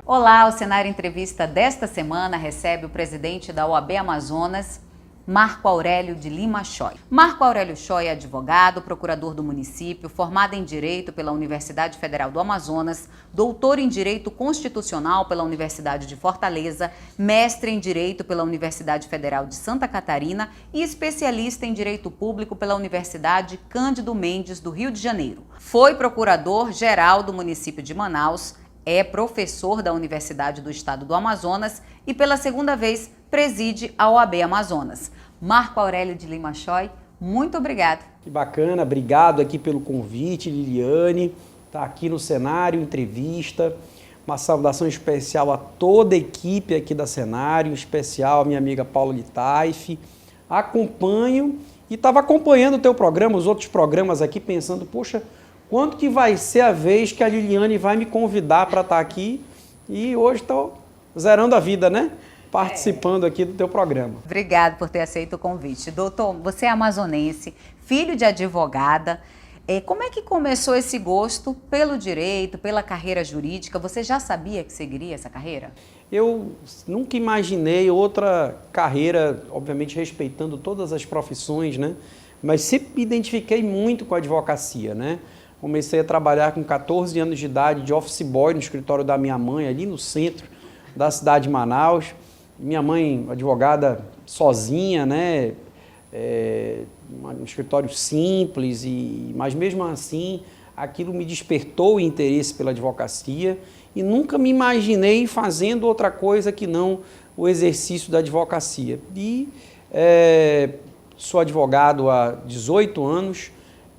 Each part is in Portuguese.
Olá, o Cenário Entrevista desta semana recebe o presidente da OAB Amazonas, Marco Aurélio de Lima Choi. Marco Aurélio Choi é advogado, procurador do município, formado em Direito pela Universidade Federal do Amazonas, doutor em Direito Constitucional pela Universidade de Fortaleza, mestre em Direito pela Universidade Federal de Santa Catarina e especialista em Direito Público pela Universidade Cândido Mendes do Rio de Janeiro. Foi procurador-geral do município de Manaus, é professor da Universidade do Estado do Amazonas e pela segunda vez preside a OAB Amazonas. Marco Aurélio de Lima Choi, muito obrigado. Que bacana, obrigado aqui pelo convite, Liliane, tá aqui no Cenário Entrevista. Uma saudação especial a toda a equipe aqui da Cenário, em especial a minha amiga Paula Litaif. Acompanho e estava acompanhando o teu programa, os outros programas aqui, pensando, poxa, quando que vai ser a vez que a Liliane vai me convidar para estar aqui? E hoje estou zerando a vida, né? Participando aqui do teu programa. Obrigado por ter aceito o convite. Doutor, você é amazonense, filho de advogada. Como é que começou esse gosto pelo direito, pela carreira jurídica? Você já sabia que seguiria essa carreira? Eu nunca imaginei outra carreira, obviamente respeitando todas as profissões, né? Mas sempre me identifiquei muito com a advocacia, né? Comecei a trabalhar com 14 anos de idade de office boy no escritório da minha mãe, ali no centro da cidade de Manaus. Minha mãe, advogada sozinha, né? Um escritório simples, mas mesmo assim aquilo me despertou o interesse pela advocacia e nunca me imaginei fazendo outra coisa que não o exercício da advocacia. E sou advogado há 18 anos,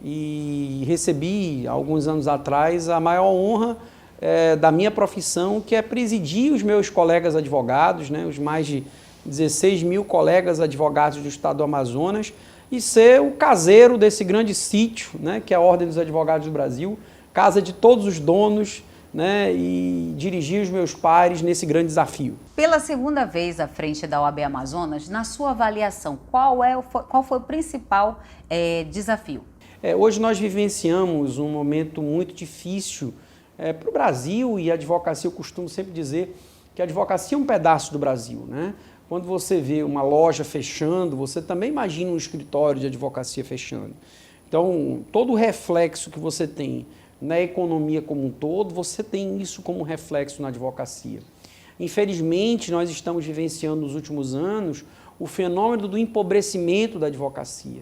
e recebi, alguns anos atrás, a maior honra da minha profissão, que é presidir os meus colegas advogados, né, os mais de 16 mil colegas advogados do Estado do Amazonas, e ser o caseiro desse grande sítio, né, que é a Ordem dos Advogados do Brasil, casa de todos os donos, né, e dirigir os meus pares nesse grande desafio. Pela segunda vez à frente da OAB Amazonas, na sua avaliação, qual foi o principal desafio? Hoje nós vivenciamos um momento muito difícil para o Brasil, e a advocacia, eu costumo sempre dizer que a advocacia é um pedaço do Brasil, né? Quando você vê uma loja fechando, você também imagina um escritório de advocacia fechando. Então, todo o reflexo que você tem na economia como um todo, você tem isso como reflexo na advocacia. Infelizmente, nós estamos vivenciando nos últimos anos o fenômeno do empobrecimento da advocacia,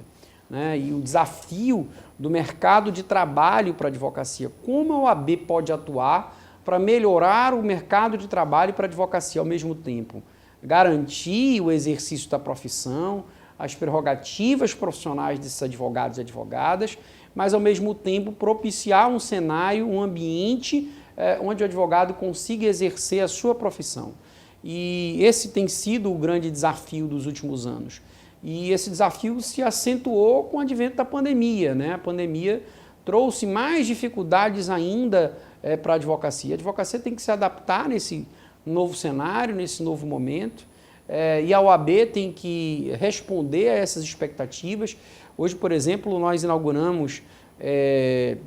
né? E o desafio do mercado de trabalho para a advocacia. Como a OAB pode atuar para melhorar o mercado de trabalho para a advocacia ao mesmo tempo? Garantir o exercício da profissão, as prerrogativas profissionais desses advogados e advogadas, mas ao mesmo tempo propiciar um cenário, um ambiente onde o advogado consiga exercer a sua profissão. E esse tem sido o grande desafio dos últimos anos. E esse desafio se acentuou com o advento da pandemia, né? A pandemia trouxe mais dificuldades ainda para a advocacia. A advocacia tem que se adaptar nesse novo cenário, nesse novo momento, e a OAB tem que responder a essas expectativas. Hoje, por exemplo, nós inauguramos,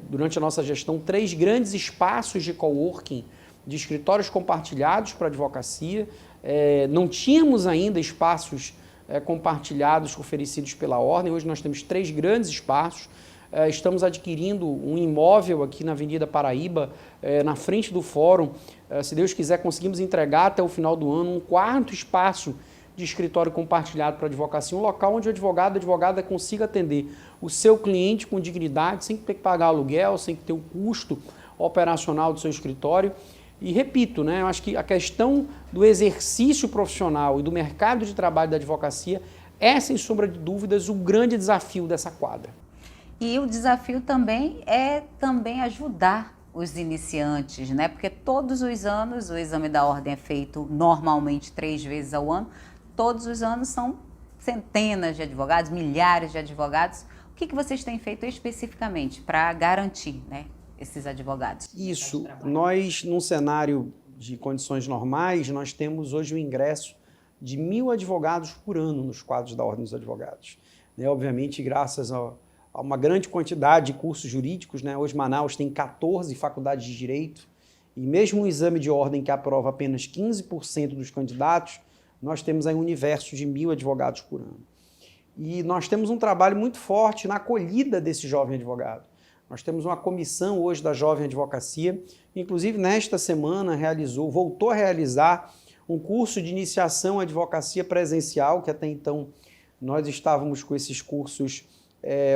durante a nossa gestão, 3 grandes espaços de coworking, de escritórios compartilhados para a advocacia. Não tínhamos ainda espaços compartilhados oferecidos pela Ordem. Hoje nós temos 3 grandes espaços. Estamos adquirindo um imóvel aqui na Avenida Paraíba, na frente do Fórum. Se Deus quiser, conseguimos entregar até o final do ano um 4º espaço de escritório compartilhado para a advocacia, um local onde o advogado e a advogada consiga atender o seu cliente com dignidade, sem ter que pagar aluguel, sem ter o custo operacional do seu escritório. E repito, né, eu acho que a questão do exercício profissional e do mercado de trabalho da advocacia é, sem sombra de dúvidas, o grande desafio dessa quadra. E o desafio também é ajudar os iniciantes, né? Porque todos os anos o exame da ordem é feito normalmente 3 vezes ao ano. Todos os anos são centenas de advogados, milhares de advogados. O que vocês têm feito especificamente para garantir, né, esses advogados? Isso, nós, num cenário de condições normais, nós temos hoje o ingresso de 1.000 advogados por ano nos quadros da Ordem dos Advogados. Obviamente, graças ao uma grande quantidade de cursos jurídicos, né? Hoje Manaus tem 14 faculdades de direito, e mesmo um exame de ordem que aprova apenas 15% dos candidatos, nós temos aí um universo de 1.000 advogados por ano. E nós temos um trabalho muito forte na acolhida desse jovem advogado. Nós temos uma comissão hoje da Jovem Advocacia, inclusive nesta semana voltou a realizar um curso de iniciação à advocacia presencial, que até então nós estávamos com esses cursos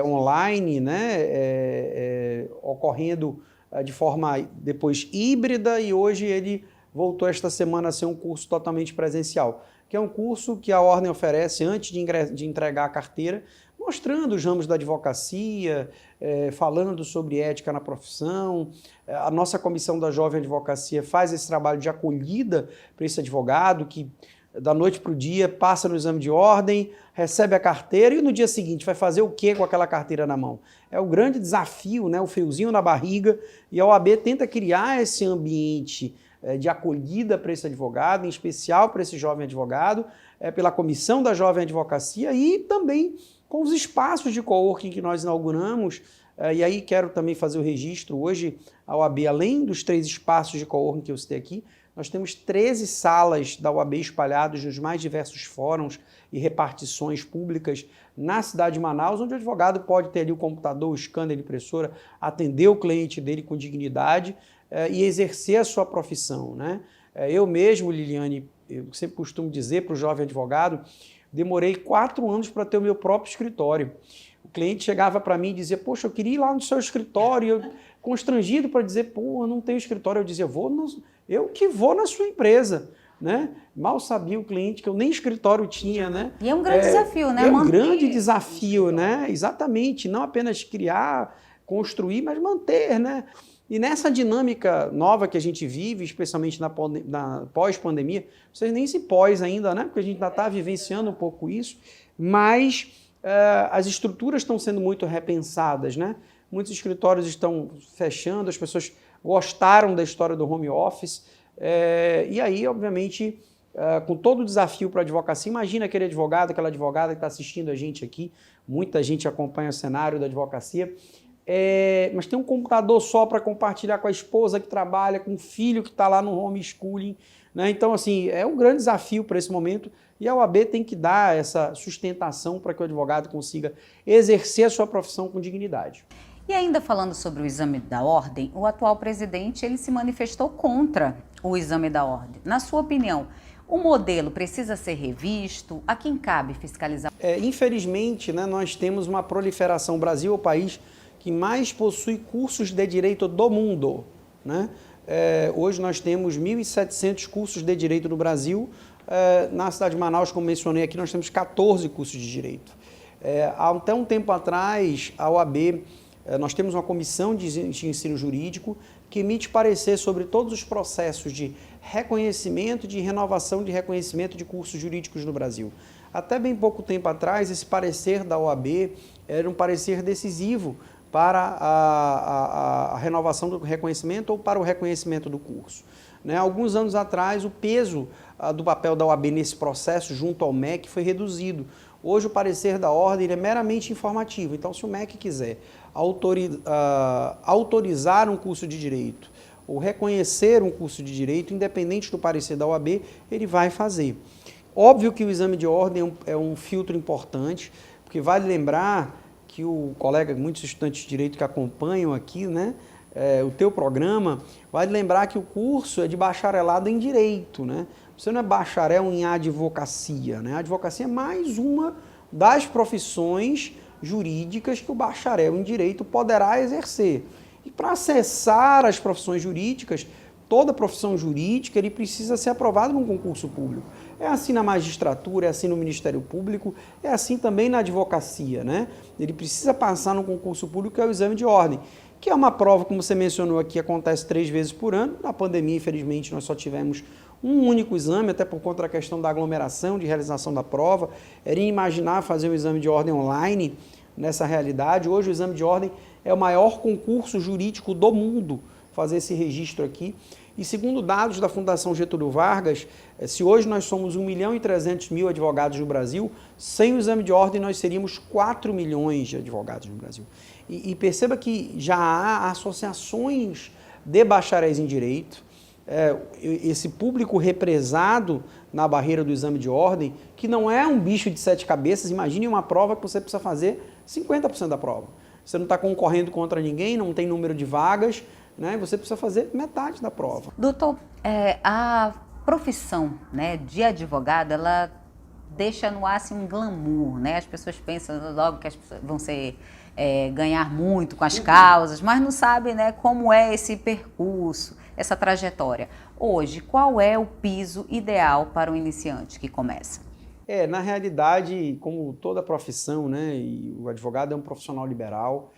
online, né, ocorrendo de forma depois híbrida, e hoje ele voltou esta semana a ser um curso totalmente presencial, que é um curso que a Ordem oferece antes de entregar a carteira, mostrando os ramos da advocacia, falando sobre ética na profissão. A nossa comissão da Jovem Advocacia faz esse trabalho de acolhida para esse advogado que, da noite para o dia, passa no exame de ordem, recebe a carteira e no dia seguinte vai fazer o quê com aquela carteira na mão? É o grande desafio, né? O friozinho na barriga, e a OAB tenta criar esse ambiente de acolhida para esse advogado, em especial para esse jovem advogado, pela comissão da Jovem Advocacia e também com os espaços de coworking que nós inauguramos. E aí quero também fazer o registro. Hoje, a OAB, além dos 3 espaços de coworking que eu citei aqui, nós temos 13 salas da OAB espalhadas nos mais diversos fóruns e repartições públicas na cidade de Manaus, onde o advogado pode ter ali o computador, o scanner de impressora, atender o cliente dele com dignidade e exercer a sua profissão, né? Eu mesmo, Liliane, eu sempre costumo dizer para o jovem advogado, demorei 4 anos para ter o meu próprio escritório. O cliente chegava para mim e dizia, poxa, eu queria ir lá no seu escritório, eu, constrangido para dizer, pô, eu não tenho escritório. Eu dizia, eu que vou na sua empresa, né? Mal sabia o cliente que eu nem escritório tinha, né? E é um grande desafio, né? É um grande desafio, né? Exatamente, não apenas criar, construir, mas manter, né? E nessa dinâmica nova que a gente vive, especialmente na pós-pandemia, vocês nem se pós ainda, né? Porque a gente ainda está vivenciando um pouco isso, mas as estruturas estão sendo muito repensadas, né? Muitos escritórios estão fechando, as pessoas gostaram da história do home office, e aí, obviamente, com todo o desafio para a advocacia, imagina aquele advogado, aquela advogada que está assistindo a gente aqui, muita gente acompanha o cenário da advocacia, mas tem um computador só para compartilhar com a esposa que trabalha, com o filho que está lá no homeschooling, né? Então, assim, é um grande desafio para esse momento e a OAB tem que dar essa sustentação para que o advogado consiga exercer a sua profissão com dignidade. E ainda falando sobre o exame da ordem, o atual presidente ele se manifestou contra o exame da ordem. Na sua opinião, o modelo precisa ser revisto? A quem cabe fiscalizar? Infelizmente, né, nós temos uma proliferação. O Brasil é o país que mais possui cursos de direito do mundo, né? Hoje nós temos 1.700 cursos de direito no Brasil. Na cidade de Manaus, como mencionei aqui, nós temos 14 cursos de direito. Até um tempo atrás, a OAB, nós temos uma comissão de ensino jurídico que emite parecer sobre todos os processos de reconhecimento, de renovação de reconhecimento de cursos jurídicos no Brasil. Até bem pouco tempo atrás, esse parecer da OAB era um parecer decisivo para a renovação do reconhecimento ou para o reconhecimento do curso. Né? Alguns anos atrás, o peso do papel da OAB nesse processo junto ao MEC foi reduzido. Hoje, o parecer da ordem é meramente informativo. Então, se o MEC quiser autorizar um curso de direito ou reconhecer um curso de direito, independente do parecer da OAB, ele vai fazer. Óbvio que o exame de ordem é um filtro importante, porque vale lembrar que o colega, muitos estudantes de direito que acompanham aqui, né, o teu programa, vale lembrar que o curso é de bacharelado em direito, né? Você não é bacharel em advocacia, né? A advocacia é mais uma das profissões jurídicas que o bacharel em direito poderá exercer. E para acessar as profissões jurídicas, toda profissão jurídica, ele precisa ser aprovado num concurso público. É assim na magistratura, é assim no Ministério Público, é assim também na advocacia, né? Ele precisa passar num concurso público, que é o exame de ordem, que é uma prova, como você mencionou aqui, acontece 3 vezes por ano. Na pandemia, infelizmente, nós só tivemos um único exame, até por conta da questão da aglomeração, de realização da prova. Era inimaginar fazer um exame de ordem online nessa realidade. Hoje, o exame de ordem é o maior concurso jurídico do mundo, fazer esse registro aqui. E segundo dados da Fundação Getúlio Vargas, se hoje nós somos 1.300.000 advogados no Brasil, sem o exame de ordem nós seríamos 4 milhões de advogados no Brasil. E perceba que já há associações de bacharéis em direito, esse público represado na barreira do exame de ordem, que não é um bicho de 7 cabeças. Imagine uma prova que você precisa fazer 50% da prova. Você não está concorrendo contra ninguém, não tem número de vagas, né? Você precisa fazer metade da prova. Doutor, a profissão, né, de advogado, ela deixa no ar assim, um glamour, né? As pessoas pensam logo que as pessoas vão ganhar muito com as causas, mas não sabem, né, como é esse percurso, essa trajetória. Hoje, qual é o piso ideal para um iniciante que começa? Na realidade, como toda profissão, né, e o advogado é um profissional liberal,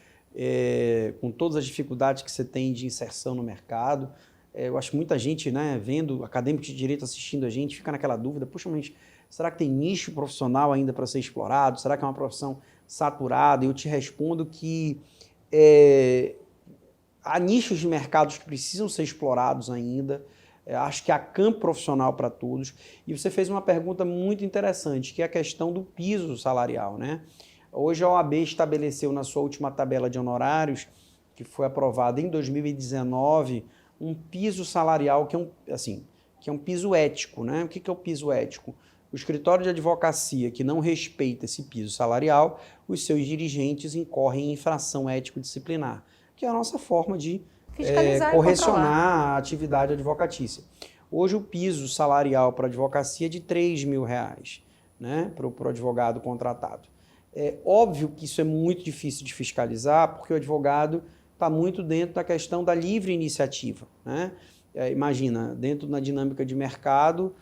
com todas as dificuldades que você tem de inserção no mercado. Eu acho que muita gente, né, vendo acadêmicos de direito assistindo a gente, fica naquela dúvida, puxa, mas será que tem nicho profissional ainda para ser explorado? Será que é uma profissão saturada? Eu te respondo que há nichos de mercados que precisam ser explorados ainda. Acho que há campo profissional para todos. E você fez uma pergunta muito interessante, que é a questão do piso salarial, né? Hoje a OAB estabeleceu na sua última tabela de honorários, que foi aprovada em 2019, um piso salarial que é um piso ético, né? O que é o piso ético? O escritório de advocacia que não respeita esse piso salarial, os seus dirigentes incorrem em infração ético-disciplinar, que é a nossa forma de correcionar a atividade advocatícia. Hoje o piso salarial para a advocacia é de R$3.000, né, para o advogado contratado. É óbvio que isso é muito difícil de fiscalizar, porque o advogado está muito dentro da questão da livre iniciativa, né? Imagina, dentro da dinâmica de mercado,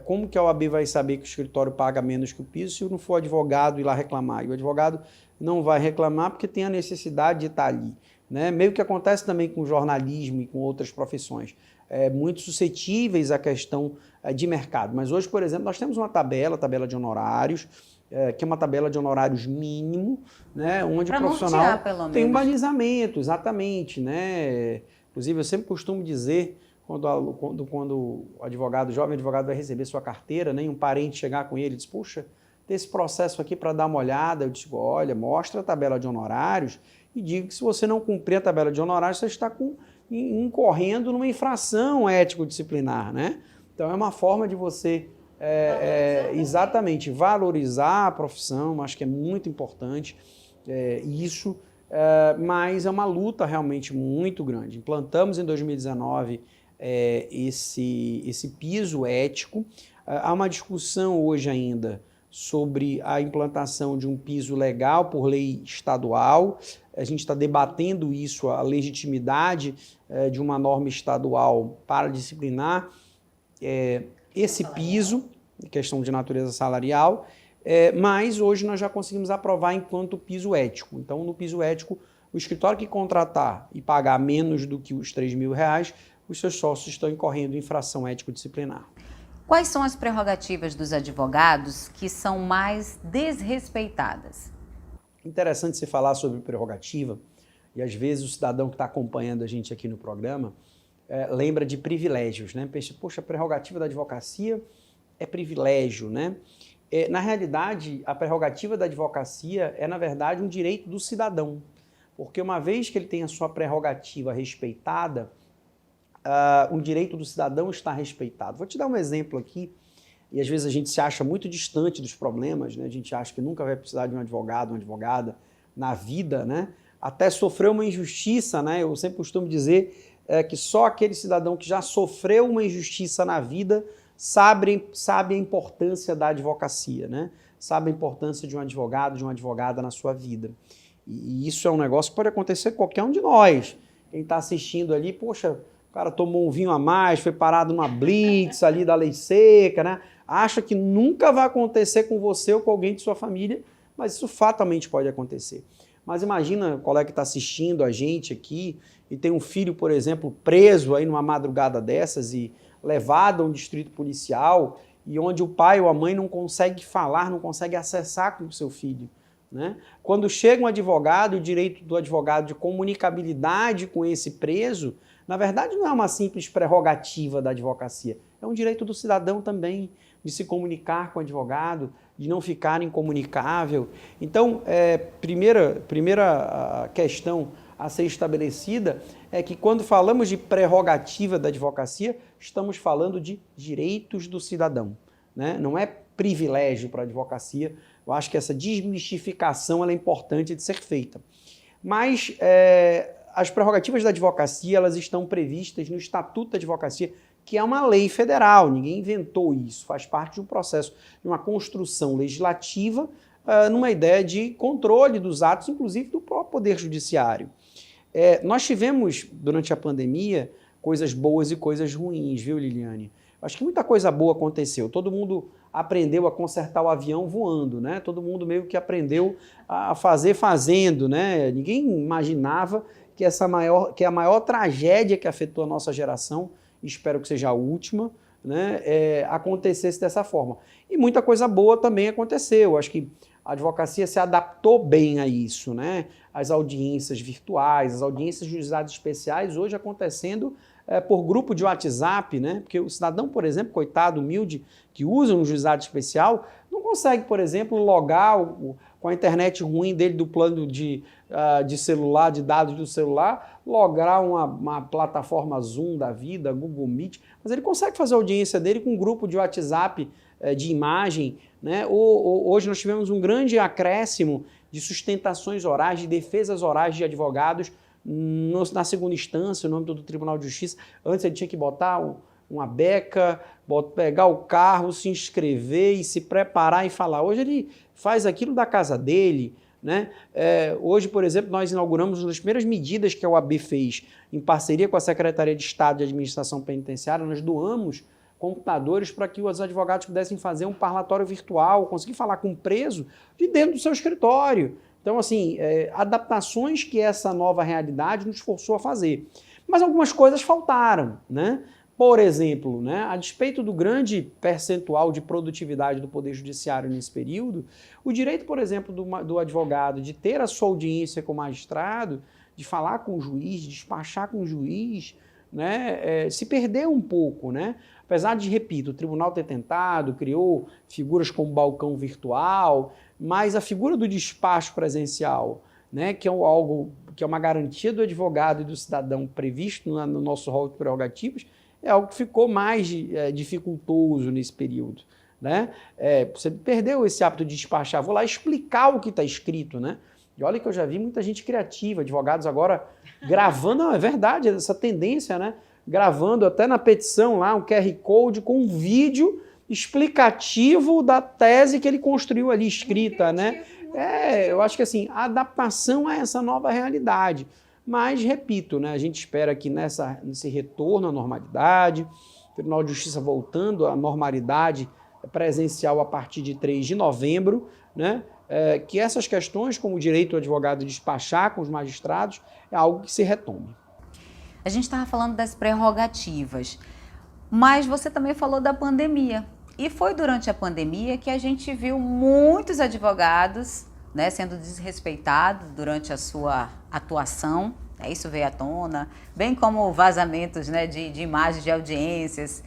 como que a OAB vai saber que o escritório paga menos que o piso se não for o advogado ir lá reclamar? E o advogado não vai reclamar porque tem a necessidade de estar ali, né? Meio que acontece também com o jornalismo e com outras profissões, muito suscetíveis à questão de mercado. Mas hoje, por exemplo, nós temos uma tabela de honorários, que é uma tabela de honorários mínimo, né, onde o profissional tem um balizamento, exatamente, né? Inclusive, eu sempre costumo dizer, quando o advogado, o jovem advogado vai receber sua carteira, né, e um parente chegar com ele e diz, puxa, tem esse processo aqui para dar uma olhada, eu digo, olha, mostra a tabela de honorários e diga que se você não cumprir a tabela de honorários, você está incorrendo numa infração ético-disciplinar, né? Então, é uma forma de você exatamente valorizar a profissão, acho que é muito importante isso, mas é uma luta realmente muito grande. Implantamos em 2019 esse piso ético. Há uma discussão hoje ainda sobre a implantação de um piso legal por lei estadual. A gente está debatendo isso, a legitimidade de uma norma estadual para disciplinar esse piso, questão de natureza salarial, mas hoje nós já conseguimos aprovar enquanto piso ético. Então, no piso ético, o escritório que contratar e pagar menos do que os R$3.000, os seus sócios estão incorrendo em infração ético-disciplinar. Quais são as prerrogativas dos advogados que são mais desrespeitadas? Interessante você falar sobre prerrogativa, e às vezes o cidadão que está acompanhando a gente aqui no programa lembra de privilégios, né? Pensa, poxa, a prerrogativa da advocacia é privilégio, né? Na realidade, a prerrogativa da advocacia é, na verdade, um direito do cidadão, porque uma vez que ele tem a sua prerrogativa respeitada, o direito do cidadão está respeitado. Vou te dar um exemplo aqui, e às vezes a gente se acha muito distante dos problemas, né? A gente acha que nunca vai precisar de um advogado, uma advogada na vida, né? Até sofreu uma injustiça, né? Eu sempre costumo dizer que só aquele cidadão que já sofreu uma injustiça na vida sabe a importância da advocacia, né? Sabe a importância de um advogado, de uma advogada na sua vida. E isso é um negócio que pode acontecer com qualquer um de nós. Quem está assistindo ali, poxa, o cara tomou um vinho a mais, foi parado numa blitz ali da lei seca, né? Acha que nunca vai acontecer com você ou com alguém de sua família, mas isso fatalmente pode acontecer. Mas imagina o colega que está assistindo a gente aqui e tem um filho, por exemplo, preso aí numa madrugada dessas e levado a um distrito policial e onde o pai ou a mãe não consegue falar, não consegue acessar com o seu filho, né? Quando chega um advogado, o direito do advogado de comunicabilidade com esse preso Na verdade, não é uma simples prerrogativa da advocacia, é um direito do cidadão também de se comunicar com o advogado, de não ficar incomunicável. Então, primeira questão a ser estabelecida é que quando falamos de prerrogativa da advocacia, estamos falando de direitos do cidadão, né? Não é privilégio para a advocacia. Eu acho que essa desmistificação ela é importante de ser feita. Mas as prerrogativas da advocacia elas estão previstas no Estatuto da Advocacia, que é uma lei federal, ninguém inventou isso, faz parte de um processo, de uma construção legislativa, numa ideia de controle dos atos, inclusive do próprio Poder Judiciário. Nós tivemos, durante a pandemia, coisas boas e coisas ruins, viu, Liliane? Acho que muita coisa boa aconteceu, todo mundo aprendeu a consertar o avião voando, né? Todo mundo meio que aprendeu a fazer fazendo, né? Ninguém imaginava que a maior tragédia que afetou a nossa geração, espero que seja a última, né, acontecesse dessa forma. E muita coisa boa também aconteceu. Acho que a advocacia se adaptou bem a isso, né? As audiências virtuais, as audiências de juizados especiais, hoje acontecendo por grupo de WhatsApp, né? Porque o cidadão, por exemplo, coitado, humilde, que usa um juizado especial, não consegue, por exemplo, logar com a internet ruim dele do plano de celular, de dados do celular, logar uma plataforma Zoom da vida, Google Meet, mas ele consegue fazer a audiência dele com um grupo de WhatsApp de imagem, né? Hoje nós tivemos um grande acréscimo de sustentações orais, de defesas orais de advogados na segunda instância, no âmbito do Tribunal de Justiça. Antes ele tinha que botar uma beca, pegar o carro, se inscrever e se preparar e falar. Hoje ele faz aquilo da casa dele, né? Hoje, por exemplo, nós inauguramos uma das primeiras medidas que a OAB fez em parceria com a Secretaria de Estado de Administração Penitenciária. Nós doamos computadores para que os advogados pudessem fazer um parlatório virtual, conseguir falar com o preso de dentro do seu escritório. Então, assim, adaptações que essa nova realidade nos forçou a fazer. Mas algumas coisas faltaram, né? Por exemplo, né, a despeito do grande percentual de produtividade do Poder Judiciário nesse período, o direito, por exemplo, do advogado de ter a sua audiência com o magistrado, de falar com o juiz, de despachar com o juiz, né, se perdeu um pouco, né? Apesar de, repito, o tribunal ter tentado, criou figuras como balcão virtual, mas a figura do despacho presencial, né, que é algo que é uma garantia do advogado e do cidadão previsto no nosso rol de prerrogativas, é algo que ficou mais dificultoso nesse período, né? Você perdeu esse hábito de despachar, vou lá explicar o que está escrito, né? E olha que eu já vi muita gente criativa, advogados agora gravando, não, é verdade, essa tendência, né? Gravando até na petição lá um QR Code com um vídeo explicativo da tese que ele construiu ali escrita, né? Eu acho que assim, a adaptação a essa nova realidade. Mas, repito, né, a gente espera que nesse retorno à normalidade, o Tribunal de Justiça voltando à normalidade presencial a partir de 3 de novembro, né, que essas questões, como o direito do advogado de despachar com os magistrados, é algo que se retome. A gente estava falando das prerrogativas, mas você também falou da pandemia. E foi durante a pandemia que a gente viu muitos advogados, né, sendo desrespeitados durante a sua atuação, isso veio à tona, bem como vazamentos, né, de imagens de audiências,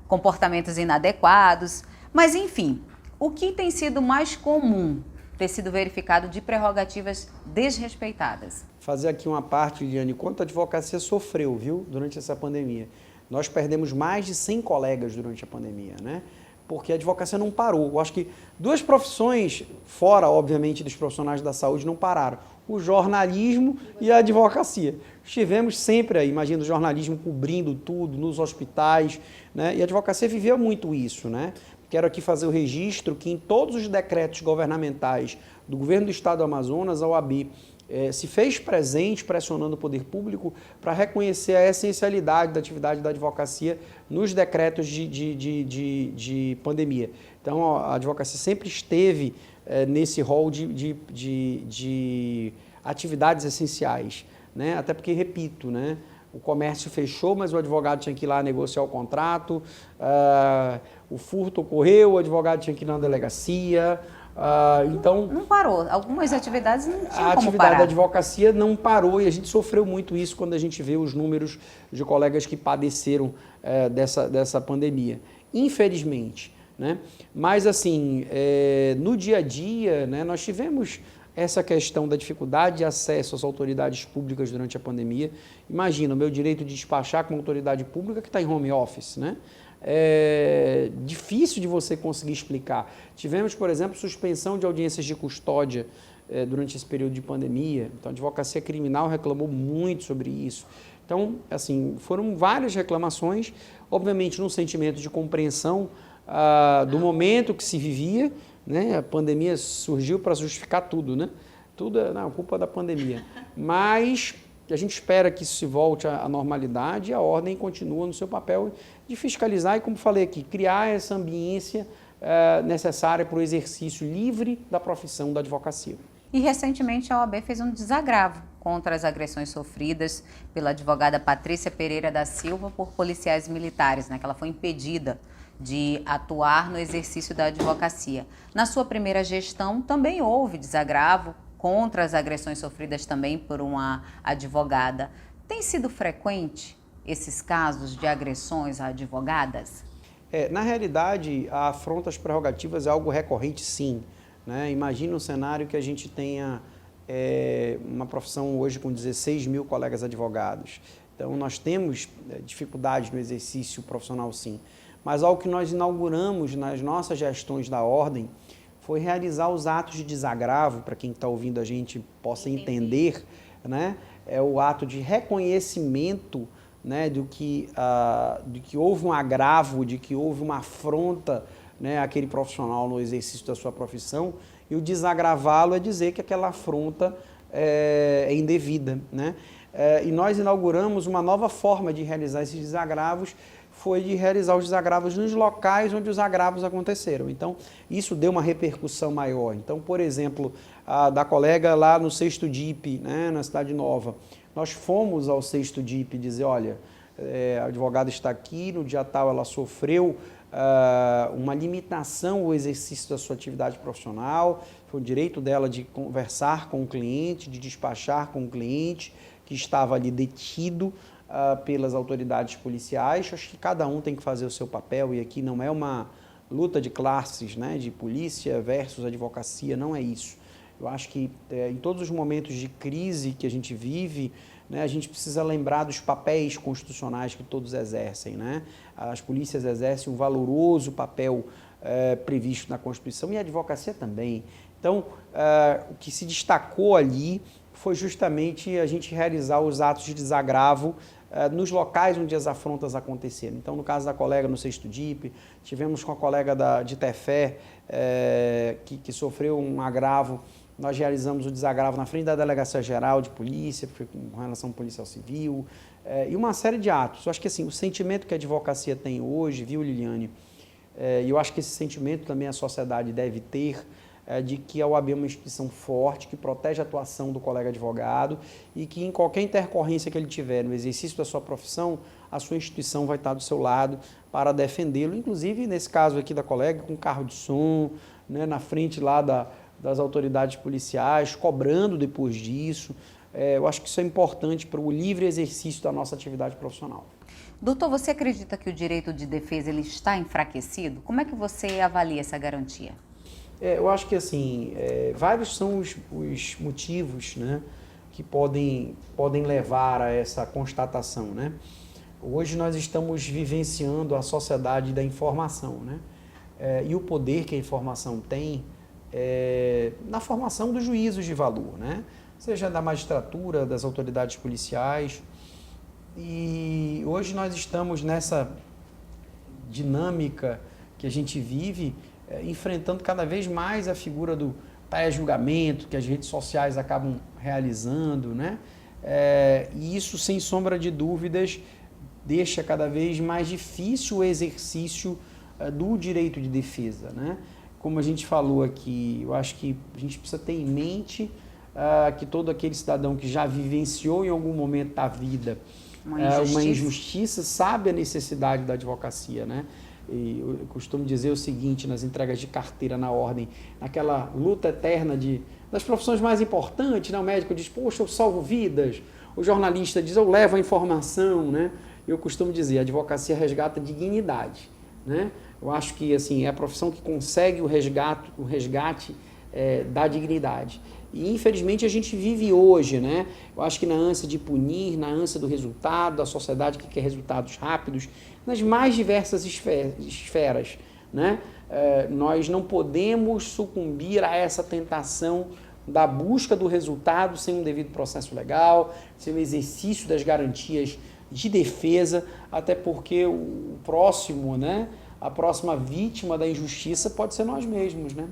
comportamentos inadequados, mas enfim, o que tem sido mais comum ter sido verificado de prerrogativas desrespeitadas? Fazer aqui uma parte, Liliane, quanto a advocacia sofreu, viu, durante essa pandemia. Nós perdemos mais de 100 colegas durante a pandemia, né? Porque a advocacia não parou. Eu acho que duas profissões, fora, obviamente, dos profissionais da saúde, não pararam. O jornalismo e a advocacia. Estivemos sempre aí, imagina o jornalismo cobrindo tudo, nos hospitais, né? E a advocacia viveu muito isso, né? Quero aqui fazer o registro que em todos os decretos governamentais do governo do estado do Amazonas, a OAB se fez presente, pressionando o poder público para reconhecer a essencialidade da atividade da advocacia nos decretos de pandemia. Então, a advocacia sempre esteve nesse rol de atividades essenciais, né? Até porque, repito, né? O comércio fechou, mas o advogado tinha que ir lá negociar o contrato, o furto ocorreu, o advogado tinha que ir na delegacia, Então, não parou. Algumas atividades não tinham como a atividade parar. da advocacia não parou e a gente sofreu muito isso quando a gente vê os números de colegas que padeceram dessa pandemia. Infelizmente, né? Mas assim, no dia a dia, né, nós tivemos essa questão da dificuldade de acesso às autoridades públicas durante a pandemia. Imagina, o meu direito de despachar com uma autoridade pública que está em home office, né? É difícil de você conseguir explicar. Tivemos, por exemplo, suspensão de audiências de custódia durante esse período de pandemia. Então, a advocacia criminal reclamou muito sobre isso. Então, assim, foram várias reclamações, obviamente, num sentimento de compreensão do momento que se vivia, né? A pandemia surgiu para justificar tudo, né? Tudo é culpa da pandemia. Mas a gente espera que isso se volte à normalidade e a ordem continua no seu papel de fiscalizar e, como falei aqui, criar essa ambiência necessária para o exercício livre da profissão da advocacia. E recentemente a OAB fez um desagravo contra as agressões sofridas pela advogada Patrícia Pereira da Silva por policiais militares, né, que ela foi impedida de atuar no exercício da advocacia. Na sua primeira gestão também houve desagravo contra as agressões sofridas também por uma advogada. Tem sido frequente esses casos de agressões a advogadas? Na realidade, a afronta às prerrogativas é algo recorrente, sim. Né? Imagina um cenário que a gente tenha uma profissão hoje com 16 mil colegas advogados. Então, nós temos dificuldades no exercício profissional, sim. Mas algo que nós inauguramos nas nossas gestões da ordem foi realizar os atos de desagravo, para quem está ouvindo a gente possa entender, né? É o ato de reconhecimento, né, de que houve um agravo, de que houve uma afronta, né, àquele profissional no exercício da sua profissão, e o desagravá-lo é dizer que aquela afronta é indevida, né? E nós inauguramos uma nova forma de realizar esses desagravos, foi de realizar os desagravos nos locais onde os agravos aconteceram. Então, isso deu uma repercussão maior. Então, por exemplo, da colega lá no 6º DIP, né, na Cidade Nova, nós fomos ao 6º DIP dizer, olha, a advogada está aqui, no dia tal ela sofreu uma limitação ao exercício da sua atividade profissional, foi o direito dela de conversar com o cliente, de despachar com o cliente que estava ali detido pelas autoridades policiais. Acho que cada um tem que fazer o seu papel e aqui não é uma luta de classes, né, de polícia versus advocacia, não é isso. Eu acho que em todos os momentos de crise que a gente vive, né, a gente precisa lembrar dos papéis constitucionais que todos exercem, né? As polícias exercem um valoroso papel previsto na Constituição e a advocacia também. Então, o que se destacou ali foi justamente a gente realizar os atos de desagravo nos locais onde as afrontas aconteceram. Então, no caso da colega no 6º DIP, tivemos com a colega de Tefé, que sofreu um agravo. Nós realizamos o desagravo na frente da Delegacia Geral de Polícia, com relação à policial civil, e uma série de atos. Eu acho que assim, o sentimento que a advocacia tem hoje, viu, Liliane, e eu acho que esse sentimento também a sociedade deve ter, de que a OAB é uma instituição forte, que protege a atuação do colega advogado e que em qualquer intercorrência que ele tiver no exercício da sua profissão, a sua instituição vai estar do seu lado para defendê-lo, inclusive nesse caso aqui da colega, com carro de som, né, na frente lá das autoridades policiais, cobrando depois disso. Eu acho que isso é importante para o livre exercício da nossa atividade profissional. Doutor, você acredita que o direito de defesa ele está enfraquecido? Como é que você avalia essa garantia? Eu acho que assim, vários são os motivos, né, que podem levar a essa constatação, né? Hoje nós estamos vivenciando a sociedade da informação, né? E o poder que a informação tem na formação dos juízos de valor, né? Seja da magistratura, das autoridades policiais. E hoje nós estamos nessa dinâmica que a gente vive, enfrentando cada vez mais a figura do pré-julgamento que as redes sociais acabam realizando, né? E isso, sem sombra de dúvidas, deixa cada vez mais difícil o exercício do direito de defesa, né? Como a gente falou aqui, eu acho que a gente precisa ter em mente que todo aquele cidadão que já vivenciou em algum momento da vida uma injustiça sabe a necessidade da advocacia, né? E eu costumo dizer o seguinte nas entregas de carteira na ordem, naquela luta eterna das profissões mais importantes, né? O médico diz, poxa, eu salvo vidas. O jornalista diz, eu levo a informação, né? Eu costumo dizer, a advocacia resgata dignidade, né? Eu acho que assim, é a profissão que consegue o resgate da dignidade. E infelizmente a gente vive hoje, né? Eu acho que na ânsia de punir, na ânsia do resultado, da sociedade que quer resultados rápidos, nas mais diversas esferas, né? Nós não podemos sucumbir a essa tentação da busca do resultado sem um devido processo legal, sem o exercício das garantias de defesa, até porque o próximo, né? A próxima vítima da injustiça pode ser nós mesmos, né?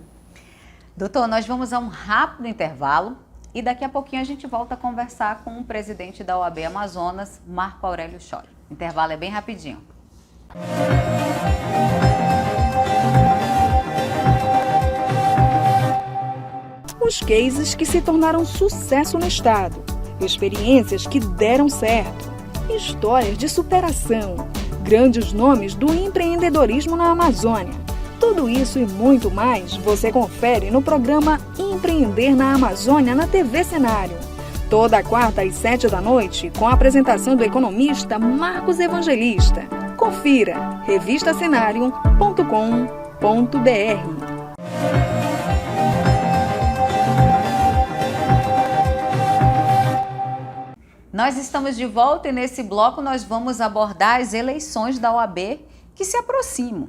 Doutor, nós vamos a um rápido intervalo e daqui a pouquinho a gente volta a conversar com o presidente da OAB Amazonas, Marco Aurélio Choi. O intervalo é bem rapidinho. Os cases que se tornaram sucesso no estado, experiências que deram certo, histórias de superação, grandes nomes do empreendedorismo na Amazônia. Tudo isso e muito mais você confere no programa Empreender na Amazônia na TV Cenário. Toda quarta às 19h, com a apresentação do economista Marcos Evangelista. Confira revistacenario.com.br. Nós estamos de volta e nesse bloco nós vamos abordar as eleições da OAB que se aproximam.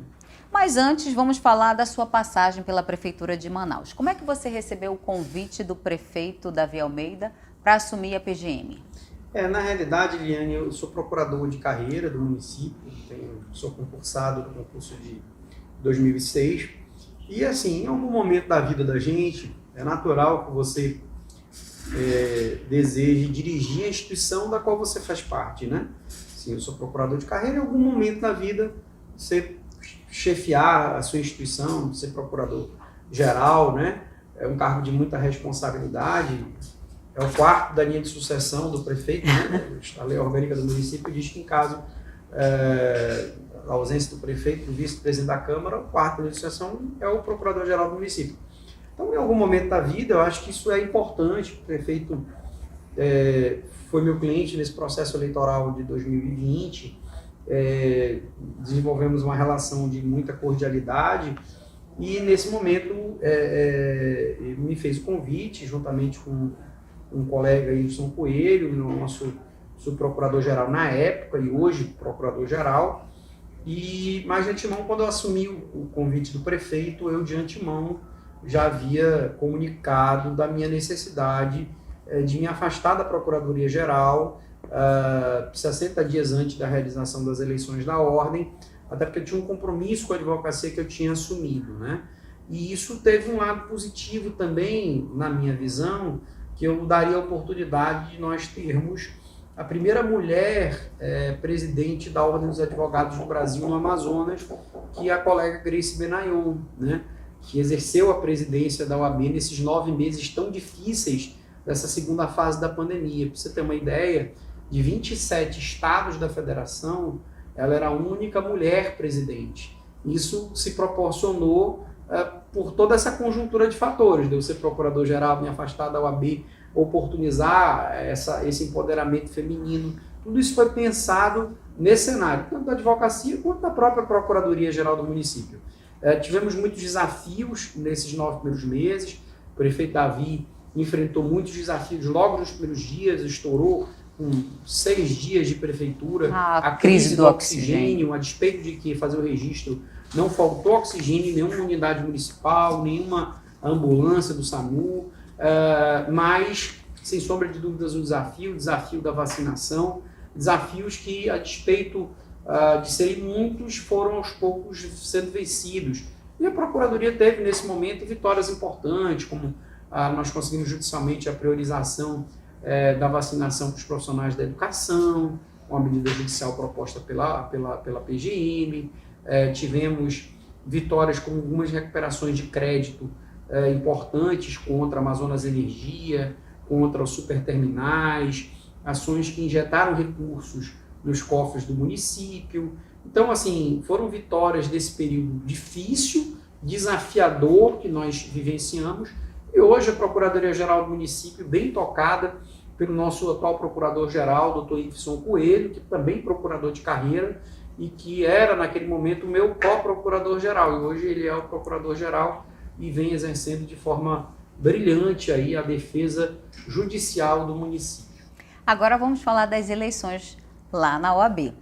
Mas antes, vamos falar da sua passagem pela Prefeitura de Manaus. Como é que você recebeu o convite do prefeito Davi Almeida para assumir a PGM? Na realidade, Liane, eu sou procurador de carreira do município, sou concursado no concurso de 2006. E assim, em algum momento da vida da gente, é natural que você deseje dirigir a instituição da qual você faz parte, né? Assim, eu sou procurador de carreira, em algum momento da vida você chefiar a sua instituição, ser procurador-geral, né? É um cargo de muita responsabilidade, é o quarto da linha de sucessão do prefeito, né? A lei orgânica do município diz que em caso da ausência do prefeito, do vice-presidente da Câmara, o quarto da linha de sucessão é o procurador-geral do município. Então, em algum momento da vida, eu acho que isso é importante. O prefeito foi meu cliente nesse processo eleitoral de 2020, desenvolvemos uma relação de muita cordialidade e nesse momento ele me fez o convite juntamente com um colega, Wilson Coelho, nosso subprocurador-geral na época e hoje procurador-geral, mas de antemão, quando eu assumi o convite do prefeito, eu de antemão já havia comunicado da minha necessidade de me afastar da Procuradoria-Geral 60 dias antes da realização das eleições da Ordem, até porque eu tinha um compromisso com a advocacia que eu tinha assumido, né? E isso teve um lado positivo também, na minha visão, que eu daria a oportunidade de nós termos a primeira mulher presidente da Ordem dos Advogados do Brasil no Amazonas, que é a colega Grace Benayon, né? Que exerceu a presidência da OAB nesses 9 meses tão difíceis dessa segunda fase da pandemia. Para você ter uma ideia, de 27 estados da federação, ela era a única mulher presidente. Isso se proporcionou por toda essa conjuntura de fatores, de eu ser procurador-geral, me afastar da OAB, oportunizar esse empoderamento feminino. Tudo isso foi pensado nesse cenário, tanto da advocacia quanto da própria Procuradoria-Geral do município. Tivemos muitos desafios nesses 9 primeiros meses. O prefeito Davi enfrentou muitos desafios logo nos primeiros dias, estourou com 6 dias de prefeitura, a crise do oxigênio, a despeito de que fazer o registro não faltou oxigênio em nenhuma unidade municipal, nenhuma ambulância do SAMU, mas, sem sombra de dúvidas, o desafio da vacinação, desafios que, a despeito de serem muitos, foram aos poucos sendo vencidos. E a Procuradoria teve, nesse momento, vitórias importantes, como nós conseguimos judicialmente a priorização da vacinação para os profissionais da educação, uma medida judicial proposta pela PGM, tivemos vitórias com algumas recuperações de crédito importantes contra a Amazonas Energia, contra os superterminais, ações que injetaram recursos nos cofres do município, Então, assim, foram vitórias desse período difícil, desafiador que nós vivenciamos, e hoje a Procuradoria-Geral do município, bem tocada pelo nosso atual Procurador-Geral, doutor Iveson Coelho, que também é procurador de carreira, e que era, naquele momento, o meu co-procurador-geral, e hoje ele é o Procurador-Geral e vem exercendo de forma brilhante aí a defesa judicial do município. Agora vamos falar das eleições lá na OAB.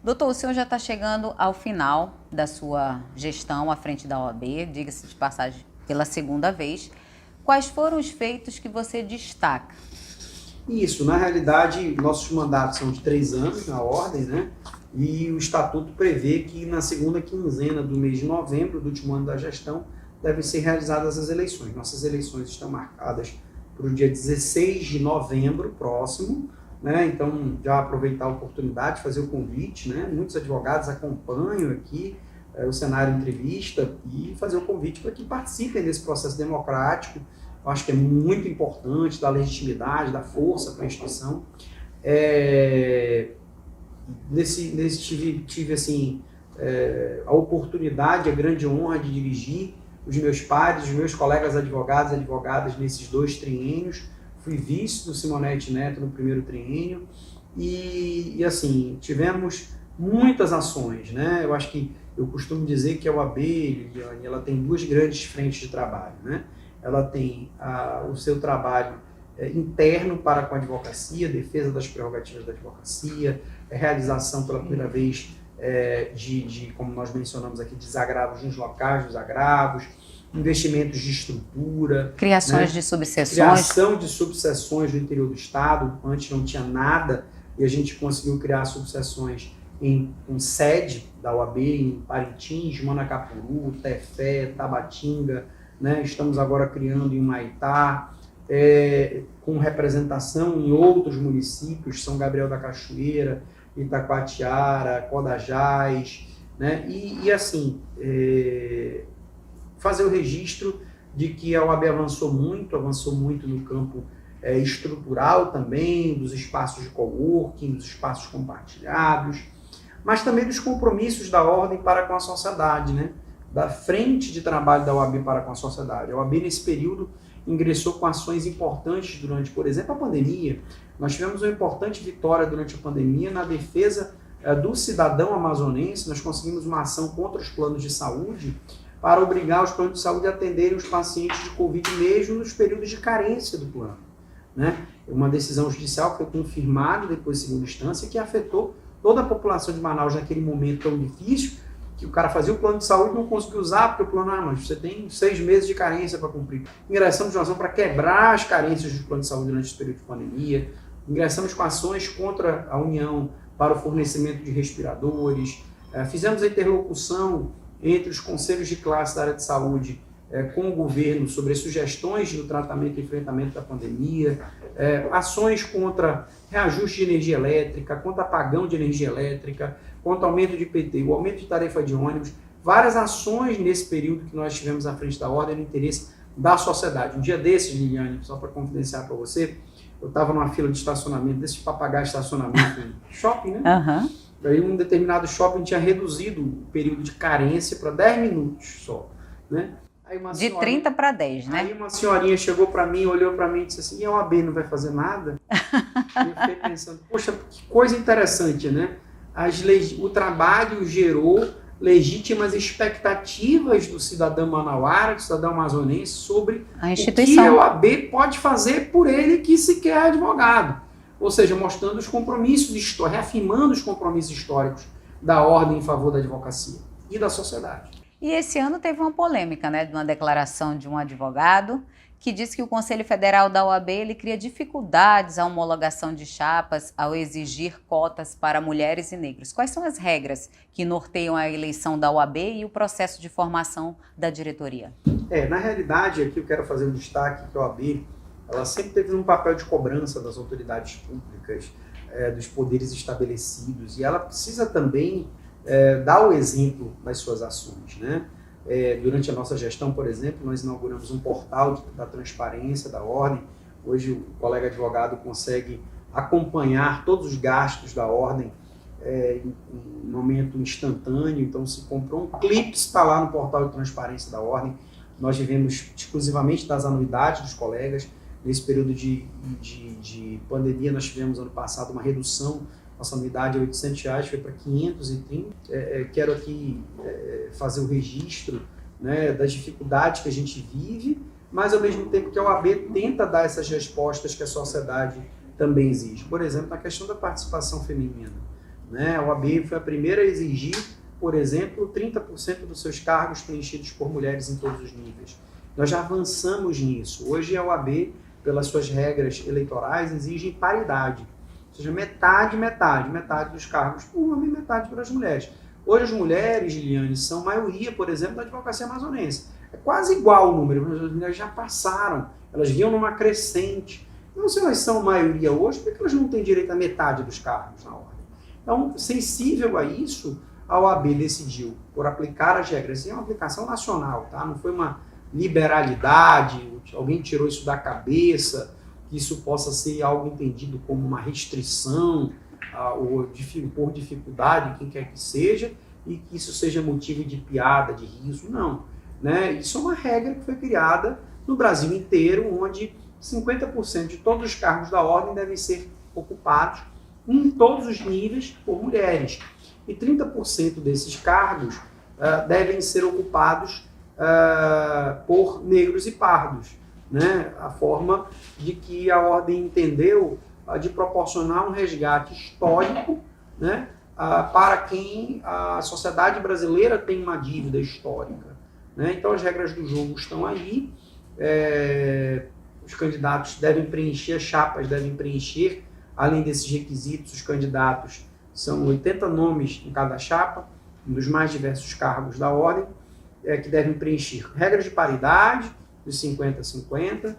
Doutor, o senhor já está chegando ao final da sua gestão à frente da OAB, diga-se de passagem pela segunda vez. Quais foram os feitos que você destaca? Isso, na realidade, nossos mandatos são de 3 anos na ordem, né? E o estatuto prevê que na segunda quinzena do mês de novembro, do último ano da gestão, devem ser realizadas as eleições. Nossas eleições estão marcadas para o dia 16 de novembro próximo, né? Então, já aproveitar a oportunidade de fazer o convite, né? Muitos advogados acompanham aqui o cenário entrevista e fazer o convite para que participem desse processo democrático. Eu acho que é muito importante, da legitimidade, da força para a instituição. Tive assim, a oportunidade, a grande honra de dirigir os meus pares, os meus colegas advogados e advogadas nesses 2 triênios. Fui vice do Simonete Neto no primeiro triênio e assim, tivemos muitas ações, né? Eu acho que eu costumo dizer que a OAB, ela tem 2 grandes frentes de trabalho, né? Ela tem o seu trabalho interno para com a advocacia, defesa das prerrogativas da advocacia, realização pela primeira vez como nós mencionamos aqui, desagravos nos locais dos agravos, investimentos de estrutura, criações, né? De subseções. Criação de subseções no interior do estado, antes não tinha nada, e a gente conseguiu criar subseções com sede da OAB em Parintins, Manacapuru, Tefé, Tabatinga, né? Estamos agora criando em Humaitá, com representação em outros municípios, São Gabriel da Cachoeira, Itacoatiara, Codajás, né? E assim, fazer o registro de que a OAB avançou muito no campo estrutural também, dos espaços de coworking, dos espaços compartilhados, mas também dos compromissos da ordem para com a sociedade, né? Da frente de trabalho da OAB para com a sociedade. A OAB, nesse período, ingressou com ações importantes durante, por exemplo, a pandemia. Nós tivemos uma importante vitória durante a pandemia na defesa do cidadão amazonense. Nós conseguimos uma ação contra os planos de saúde para obrigar os planos de saúde a atenderem os pacientes de Covid mesmo nos períodos de carência do plano, né? Uma decisão judicial que foi confirmada depois de segunda instância que afetou toda a população de Manaus naquele momento tão difícil, que o cara fazia o plano de saúde e não conseguiu usar, porque o plano, mas você tem 6 meses de carência para cumprir. Ingressamos com ação para quebrar as carências do plano de saúde durante esse período de pandemia, ingressamos com ações contra a União para o fornecimento de respiradores, fizemos a interlocução entre os conselhos de classe da área de saúde com o governo sobre as sugestões do tratamento e enfrentamento da pandemia, ações contra reajuste de energia elétrica, contra apagão de energia elétrica, contra aumento de IPT, o aumento de tarifa de ônibus, várias ações nesse período que nós tivemos à frente da ordem no interesse da sociedade. Um dia desses, Liliane, só para confidenciar para você, eu estava numa fila de estacionamento, desses papagaios de estacionamento em shopping, né? Uhum. Aí um determinado shopping tinha reduzido o período de carência para 10 minutos só, né? Aí de 30 para 10, né? Aí uma senhorinha chegou para mim, olhou para mim e disse assim, e a OAB não vai fazer nada? E eu fiquei pensando, poxa, que coisa interessante, né? O trabalho gerou legítimas expectativas do cidadão manauara, do cidadão amazonense, sobre a instituição. O que a OAB pode fazer por ele que se quer advogado. Ou seja, mostrando os compromissos históricos, reafirmando os compromissos históricos da ordem em favor da advocacia e da sociedade. E esse ano teve uma polêmica, né, de uma declaração de um advogado que disse que o Conselho Federal da OAB ele cria dificuldades à homologação de chapas ao exigir cotas para mulheres e negros. Quais são as regras que norteiam a eleição da OAB e o processo de formação da diretoria? Na realidade, aqui eu quero fazer um destaque que a OAB ela sempre teve um papel de cobrança das autoridades públicas, dos poderes estabelecidos, e ela precisa também dar o exemplo nas suas ações, né? Durante a nossa gestão, por exemplo, nós inauguramos um portal da transparência da ordem. Hoje o colega advogado consegue acompanhar todos os gastos da ordem em momento instantâneo, então se comprou um clipe, está lá no portal de transparência da Ordem. Nós vivemos exclusivamente das anuidades dos colegas. Nesse período de pandemia, nós tivemos ano passado uma redução, nossa anuidade é R$800, foi para 530. Quero aqui fazer o registro, né, das dificuldades que a gente vive, mas ao mesmo tempo que a OAB tenta dar essas respostas que a sociedade também exige. Por exemplo, na questão da participação feminina, né, a OAB foi a primeira a exigir, por exemplo, 30% dos seus cargos preenchidos por mulheres em todos os níveis. Nós já avançamos nisso. Hoje a OAB, pelas suas regras eleitorais, exige paridade. Ou seja, metade dos cargos para o homem e metade para as mulheres. Hoje as mulheres, Liliane, são maioria, por exemplo, da advocacia amazonense. É quase igual o número, mas as mulheres já passaram, elas vinham numa crescente. Então, se elas são maioria hoje, por que elas não têm direito a metade dos cargos na ordem? Então, sensível a isso, a OAB decidiu por aplicar as regras. É uma aplicação nacional, tá? Não foi uma liberalidade, alguém tirou isso da cabeça, que isso possa ser algo entendido como uma restrição, ou por dificuldade, quem quer que seja, e que isso seja motivo de piada, de riso. Não. Né? Isso é uma regra que foi criada no Brasil inteiro, onde 50% de todos os cargos da ordem devem ser ocupados em todos os níveis por mulheres. E 30% desses cargos devem ser ocupados por negros e pardos. Né? A forma de que a ordem entendeu de proporcionar um resgate histórico, né? Para quem a sociedade brasileira tem uma dívida histórica. Né? Então as regras do jogo estão aí, os candidatos devem preencher, as chapas devem preencher, além desses requisitos, os candidatos são 80 nomes em cada chapa, dos mais diversos cargos da ordem, que devem preencher regras de paridade, de 50-50,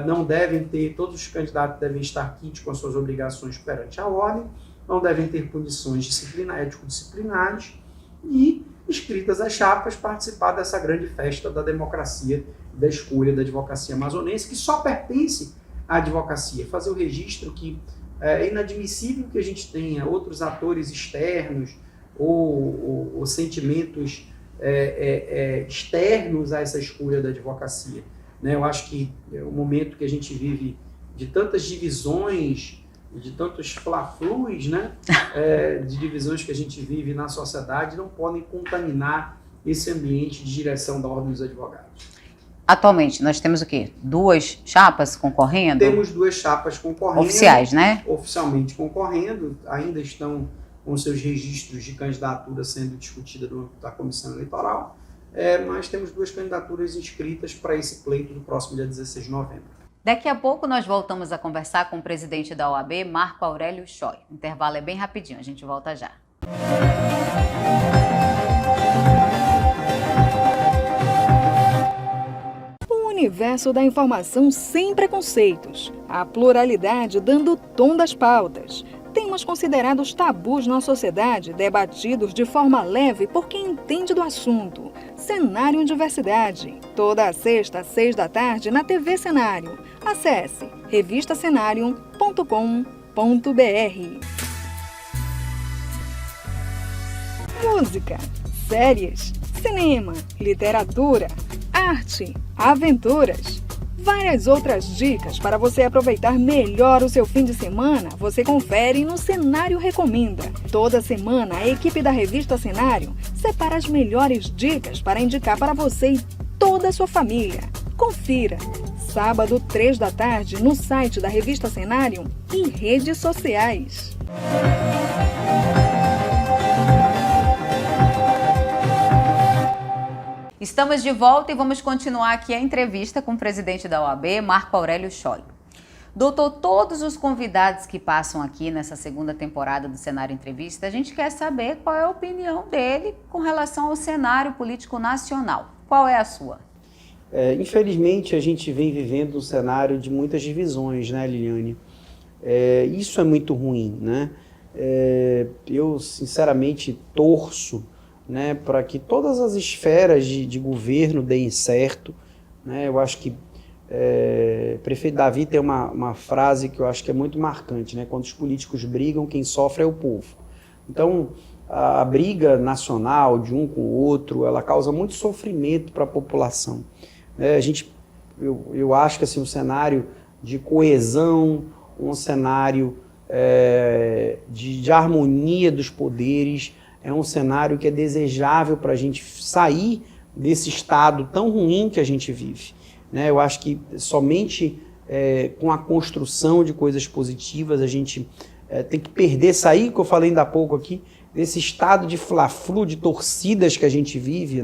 não devem ter, todos os candidatos devem estar quites com as suas obrigações perante a ordem, não devem ter punições ético-disciplinares e, inscritas as chapas, participar dessa grande festa da democracia, da escolha da advocacia amazonense, que só pertence à advocacia. Fazer o registro que é inadmissível que a gente tenha outros atores externos ou sentimentos externos a essa escolha da advocacia. Né? Eu acho que o momento que a gente vive de tantas divisões, de tantos fla-flus, né? De divisões que a gente vive na sociedade, não podem contaminar esse ambiente de direção da Ordem dos Advogados. Atualmente, nós temos o quê? 2 chapas concorrendo? Temos 2 chapas concorrendo. Oficiais, né? Oficialmente concorrendo, ainda estão com seus registros de candidatura sendo discutida da Comissão Eleitoral, mas temos 2 candidaturas inscritas para esse pleito do próximo dia 16 de novembro. Daqui a pouco nós voltamos a conversar com o presidente da OAB, Marco Aurélio Choi. O intervalo é bem rapidinho, a gente volta já. O universo da informação sem preconceitos, a pluralidade dando o tom das pautas. Temas considerados tabus na sociedade, debatidos de forma leve por quem entende do assunto. Cenário em Diversidade. Toda a sexta, às 6 da tarde, na TV Cenário. Acesse revistacenario.com.br. Música, séries, cinema, literatura, arte, aventuras. Várias outras dicas para você aproveitar melhor o seu fim de semana, você confere no Cenário Recomenda. Toda semana, a equipe da revista Cenário separa as melhores dicas para indicar para você e toda a sua família. Confira! Sábado, 3 da tarde, no site da revista Cenário e redes sociais. Estamos de volta e vamos continuar aqui a entrevista com o presidente da OAB, Marco Aurélio Choi. Doutor, todos os convidados que passam aqui nessa segunda temporada do Cenário Entrevista, a gente quer saber qual é a opinião dele com relação ao cenário político nacional. Qual é a sua? Infelizmente, a gente vem vivendo um cenário de muitas divisões, né, Liliane? Isso é muito ruim, né? Eu, sinceramente, torço, né, para que todas as esferas de governo deem certo. Né? Eu acho que o prefeito Davi tem uma frase que eu acho que é muito marcante, né? Quando os políticos brigam, quem sofre é o povo. Então, a briga nacional de um com o outro, ela causa muito sofrimento para a população. Eu acho que assim, um cenário de coesão, um cenário de harmonia dos poderes, é um cenário que é desejável para a gente sair desse estado tão ruim que a gente vive. Eu acho que somente com a construção de coisas positivas a gente tem que sair, que eu falei ainda há pouco aqui, desse estado de fla-flu, de torcidas que a gente vive,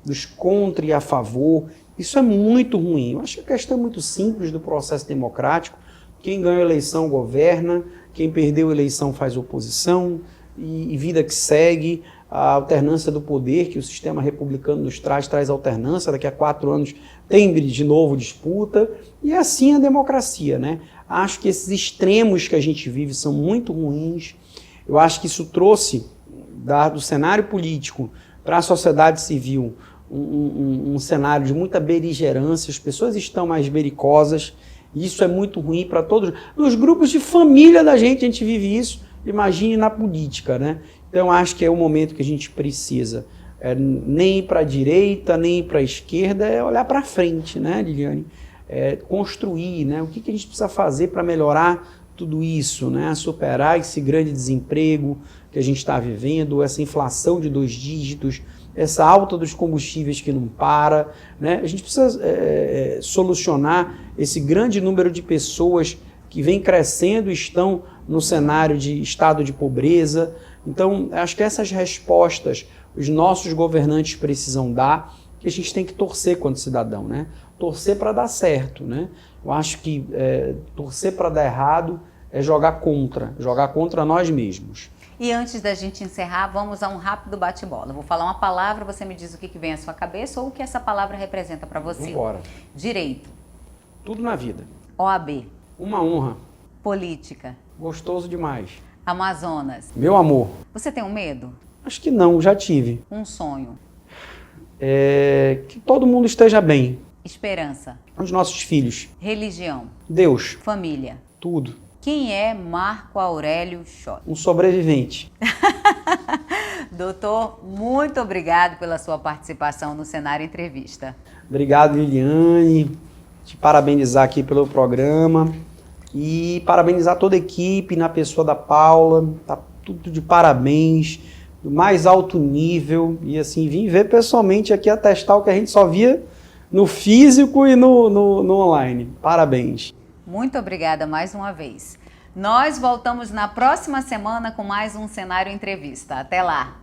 dos contra e a favor. Isso é muito ruim. Eu acho que a questão é muito simples do processo democrático. Quem ganhou a eleição governa, quem perdeu a eleição faz oposição, e vida que segue. A alternância do poder que o sistema republicano nos traz alternância, daqui a 4 anos tem de novo disputa, e assim a democracia, Acho que esses extremos que a gente vive são muito ruins. Eu acho que isso trouxe do cenário político para a sociedade civil um cenário de muita beligerância, as pessoas estão mais belicosas, e isso é muito ruim para todos. Nos grupos de família da gente, a gente vive isso, imagine na política, Então, acho que é o momento que a gente precisa nem ir para a direita, nem ir para a esquerda, é olhar para frente, Liliane? Construir, o que a gente precisa fazer para melhorar tudo isso, superar esse grande desemprego que a gente está vivendo, essa inflação de 2 dígitos, essa alta dos combustíveis que não para, A gente precisa solucionar esse grande número de pessoas que vem crescendo e estão no cenário de estado de pobreza. Então, acho que essas respostas os nossos governantes precisam dar, que a gente tem que torcer quanto cidadão, Torcer para dar certo, Eu acho que torcer para dar errado é jogar contra nós mesmos. E antes da gente encerrar, vamos a um rápido bate-bola. Vou falar uma palavra, você me diz o que vem à sua cabeça ou o que essa palavra representa para você. Vambora. Direito. Tudo na vida. OAB. Uma honra. Política. Gostoso demais. Amazonas. Meu amor. Você tem um medo? Acho que não, já tive. Um sonho. Que todo mundo esteja bem. Esperança. Os nossos filhos. Religião. Deus. Família. Tudo. Quem é Marco Aurélio Choi? Um sobrevivente. Doutor, muito obrigado pela sua participação no Cenário Entrevista. Obrigado, Liliane. Te parabenizar aqui pelo programa e parabenizar toda a equipe, na pessoa da Paula. Tá tudo de parabéns, do mais alto nível. E assim, vim ver pessoalmente aqui atestar o que a gente só via no físico e no online. Parabéns. Muito obrigada mais uma vez. Nós voltamos na próxima semana com mais um Cenário Entrevista. Até lá!